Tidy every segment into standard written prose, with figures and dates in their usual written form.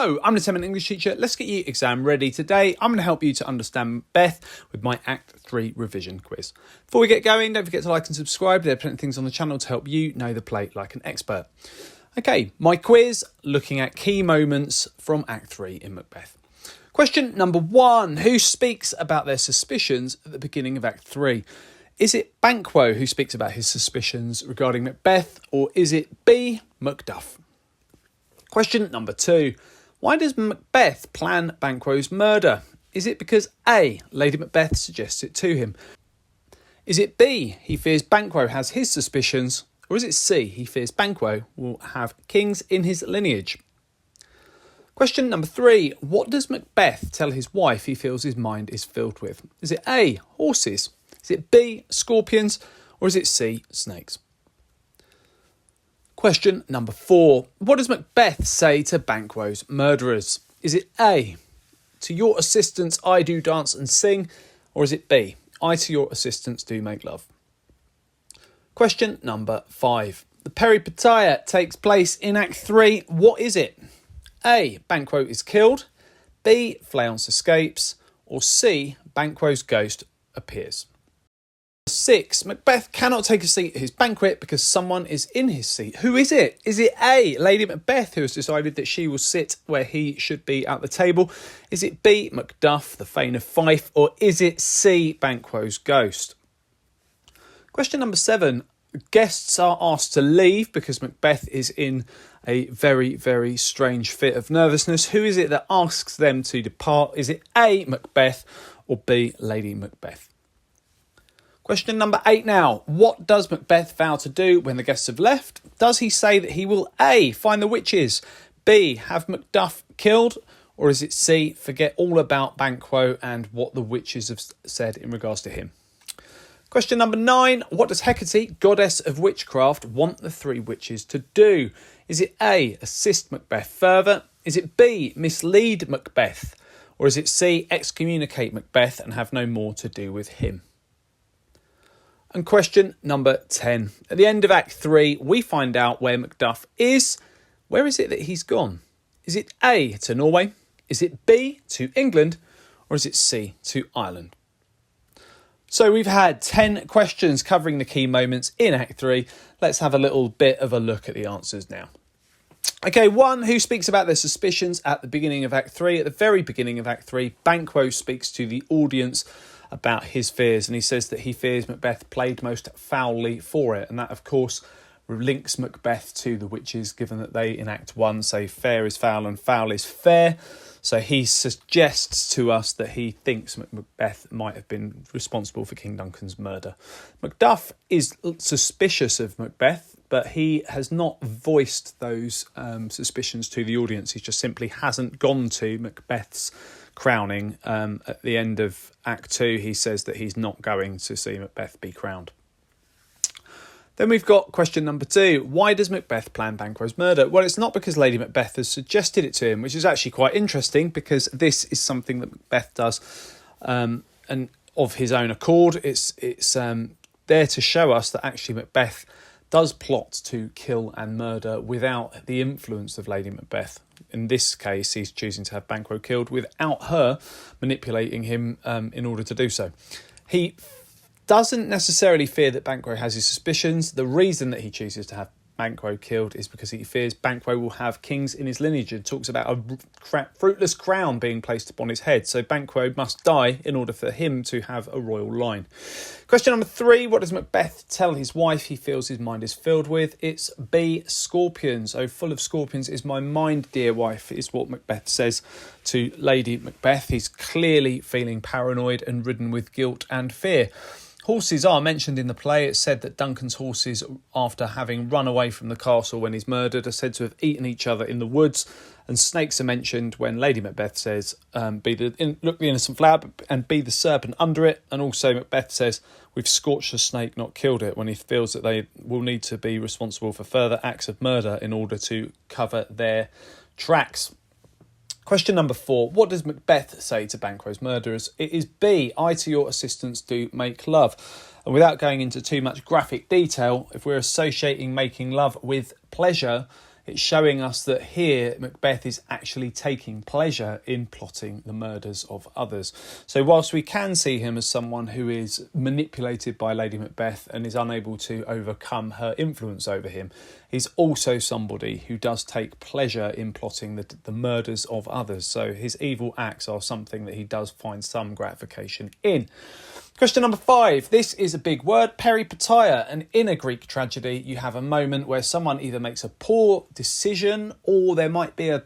Hello, I'm the 10-minute English teacher. Let's get you exam ready. Today, I'm going to help you to understand Macbeth with my Act 3 revision quiz. Before we get going, don't forget to like and subscribe. There are plenty of things on the channel to help you know the play like an expert. Okay, my quiz, looking at key moments from Act 3 in Macbeth. Question number 1. Who speaks about their suspicions at the beginning of Act 3? Is it Banquo who speaks about his suspicions regarding Macbeth, or is it B, Macduff? Question number 2. Why does Macbeth plan Banquo's murder? Is it because A, Lady Macbeth suggests it to him? Is it B, he fears Banquo has his suspicions? Or is it C, he fears Banquo will have kings in his lineage? Question number 3. What does Macbeth tell his wife he feels his mind is filled with? Is it A, horses? Is it B, scorpions? Or is it C, snakes? Question number 4. What does Macbeth say to Banquo's murderers? Is it A, to your assistance I do dance and sing? Or is it B, I to your assistance do make love? Question number 5. The peripeteia takes place in Act 3. What is it? A, Banquo is killed. B, Fleance escapes. Or C, Banquo's ghost appears. 6. Macbeth cannot take a seat at his banquet because someone is in his seat. Who is it? Is it A, Lady Macbeth, who has decided that she will sit where he should be at the table? Is it B, Macduff, the Thane of Fife? Or is it C, Banquo's ghost? Question number 7. Guests are asked to leave because Macbeth is in a very, very strange fit of nervousness. Who is it that asks them to depart? Is it A, Macbeth, or B, Lady Macbeth? Question number 8 now. What does Macbeth vow to do when the guests have left? Does he say that he will A, find the witches, B, have Macduff killed, or is it C, forget all about Banquo and what the witches have said in regards to him? Question number 9. What does Hecate, goddess of witchcraft, want the 3 witches to do? Is it A, assist Macbeth further? Is it B, mislead Macbeth? Or is it C, excommunicate Macbeth and have no more to do with him? And question number 10. At the end of Act 3, we find out where Macduff is. Where is it that he's gone? Is it A, to Norway? Is it B, to England? Or is it C, to Ireland? So we've had 10 questions covering the key moments in Act 3. Let's have a little bit of a look at the answers now. Okay, 1. Who speaks about their suspicions at the beginning of Act 3? At the very beginning of Act 3, Banquo speaks to the audience about his fears, and he says that he fears Macbeth played most foully for it, and that of course links Macbeth to the witches, given that they in Act 1 say fair is foul and foul is fair. So he suggests to us that he thinks Macbeth might have been responsible for King Duncan's murder. Macduff is suspicious of Macbeth, but he has not voiced those suspicions to the audience. He just simply hasn't gone to Macbeth's crowning. At the end of Act 2, he says that he's not going to see Macbeth be crowned. Then we've got question number 2. Why does Macbeth plan Banquo's murder? Well, it's not because Lady Macbeth has suggested it to him, which is actually quite interesting because this is something that Macbeth does and of his own accord. It's there to show us that actually Macbeth does plot to kill and murder without the influence of Lady Macbeth. In this case, he's choosing to have Banquo killed without her manipulating him in order to do so. He doesn't necessarily fear that Banquo has his suspicions. The reason that he chooses to have Banquo killed is because he fears Banquo will have kings in his lineage and talks about a fruitless crown being placed upon his head. So Banquo must die in order for him to have a royal line. Question number 3. What does Macbeth tell his wife he feels his mind is filled with? It's B, scorpions. Oh, full of scorpions is my mind, dear wife, is what Macbeth says to Lady Macbeth. He's clearly feeling paranoid and ridden with guilt and fear. Horses are mentioned in the play. It's said that Duncan's horses, after having run away from the castle when he's murdered, are said to have eaten each other in the woods. And snakes are mentioned when Lady Macbeth says, look the innocent flower and be the serpent under it. And also Macbeth says, we've scorched the snake, not killed it, when he feels that they will need to be responsible for further acts of murder in order to cover their tracks. Question number 4. What does Macbeth say to Banquo's murderers? It is B, I to your assistance do make love. And without going into too much graphic detail, if we're associating making love with pleasure, It's showing us that here Macbeth is actually taking pleasure in plotting the murders of others. So whilst we can see him as someone who is manipulated by Lady Macbeth and is unable to overcome her influence over him, he's also somebody who does take pleasure in plotting the murders of others. So his evil acts are something that he does find some gratification in. Question number 5. This is a big word, peripeteia. And in a Greek tragedy, you have a moment where someone either makes a poor decision or there might be a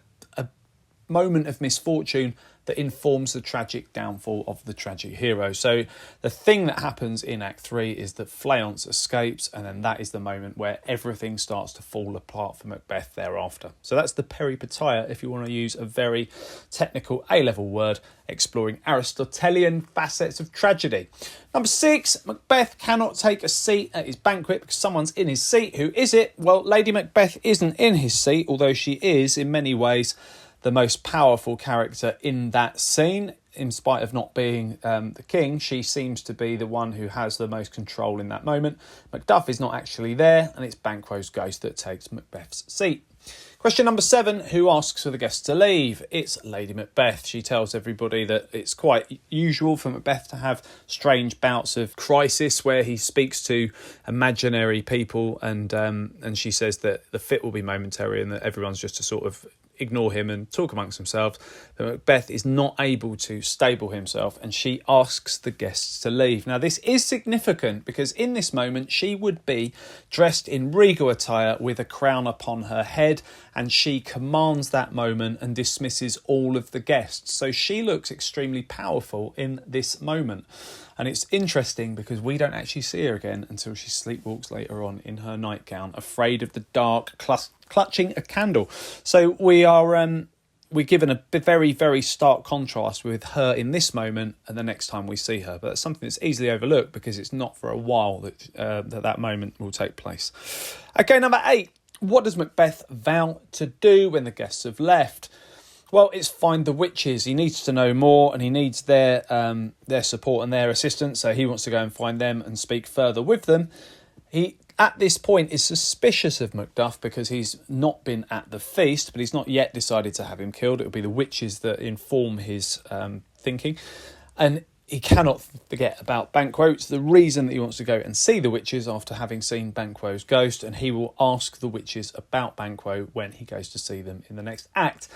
moment of misfortune that informs the tragic downfall of the tragic hero. So the thing that happens in Act 3 is that Fleance escapes, and then that is the moment where everything starts to fall apart for Macbeth thereafter. So that's the peripeteia, if you want to use a very technical A-level word, exploring Aristotelian facets of tragedy. Number 6, Macbeth cannot take a seat at his banquet because someone's in his seat. Who is it? Well, Lady Macbeth isn't in his seat, although she is, in many ways, the most powerful character in that scene. In spite of not being the king, she seems to be the one who has the most control in that moment. Macduff is not actually there, and it's Banquo's ghost that takes Macbeth's seat. Question number 7, who asks for the guests to leave? It's Lady Macbeth. She tells everybody that it's quite usual for Macbeth to have strange bouts of crisis where he speaks to imaginary people, and she says that the fit will be momentary and that everyone's just to sort of ignore him and talk amongst themselves. But Macbeth is not able to stable himself, and she asks the guests to leave. Now, this is significant because in this moment she would be dressed in regal attire with a crown upon her head, and she commands that moment and dismisses all of the guests. So she looks extremely powerful in this moment. And it's interesting because we don't actually see her again until she sleepwalks later on in her nightgown, afraid of the dark, clutching a candle. So we're given a very, very stark contrast with her in this moment and the next time we see her. But that's something that's easily overlooked because it's not for a while that moment will take place. Okay, number 8. What does Macbeth vow to do when the guests have left? Well, it's find the witches. He needs to know more, and he needs their support and their assistance. So he wants to go and find them and speak further with them. He, at this point, is suspicious of Macduff because he's not been at the feast, but he's not yet decided to have him killed. It will be the witches that inform his thinking. And he cannot forget about Banquo. It's the reason that he wants to go and see the witches after having seen Banquo's ghost, and he will ask the witches about Banquo when he goes to see them in the next act.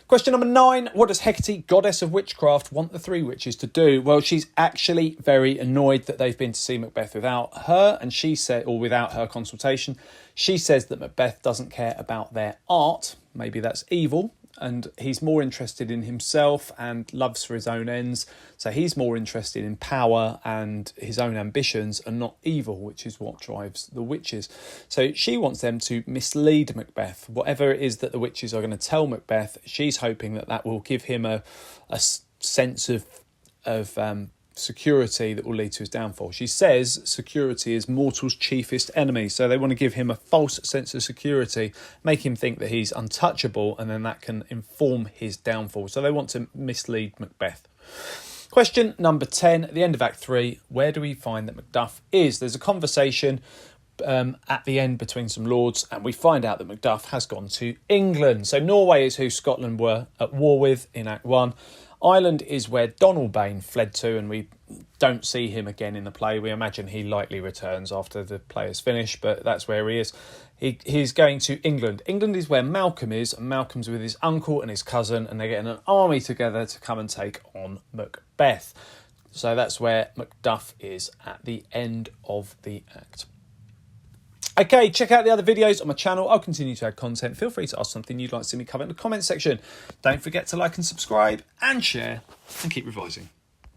Question number 9. What does Hecate, goddess of witchcraft, want the 3 witches to do? Well, she's actually very annoyed that they've been to see Macbeth without her, and she said, or without her consultation. She says that Macbeth doesn't care about their art. Maybe that's evil. And he's more interested in himself and loves for his own ends. So he's more interested in power and his own ambitions and not evil, which is what drives the witches. So she wants them to mislead Macbeth. Whatever it is that the witches are going to tell Macbeth, she's hoping that that will give him a sense of security that will lead to his downfall. She says security is mortal's chiefest enemy, so they want to give him a false sense of security, make him think that he's untouchable, and then that can inform his downfall. So they want to mislead Macbeth. Question number 10, at the end of Act 3, where do we find that Macduff is? There's a conversation at the end between some lords, and we find out that Macduff has gone to England. So Norway is who Scotland were at war with in Act 1. Ireland is where Donalbain fled to, and we don't see him again in the play. We imagine he likely returns after the play is finished, but that's where he is. He's going to England. England is where Malcolm is, and Malcolm's with his uncle and his cousin, and they're getting an army together to come and take on Macbeth. So that's where Macduff is at the end of the act. Okay, check out the other videos on my channel. I'll continue to add content. Feel free to ask something you'd like to see me cover in the comments section. Don't forget to like and subscribe and share, and keep revising.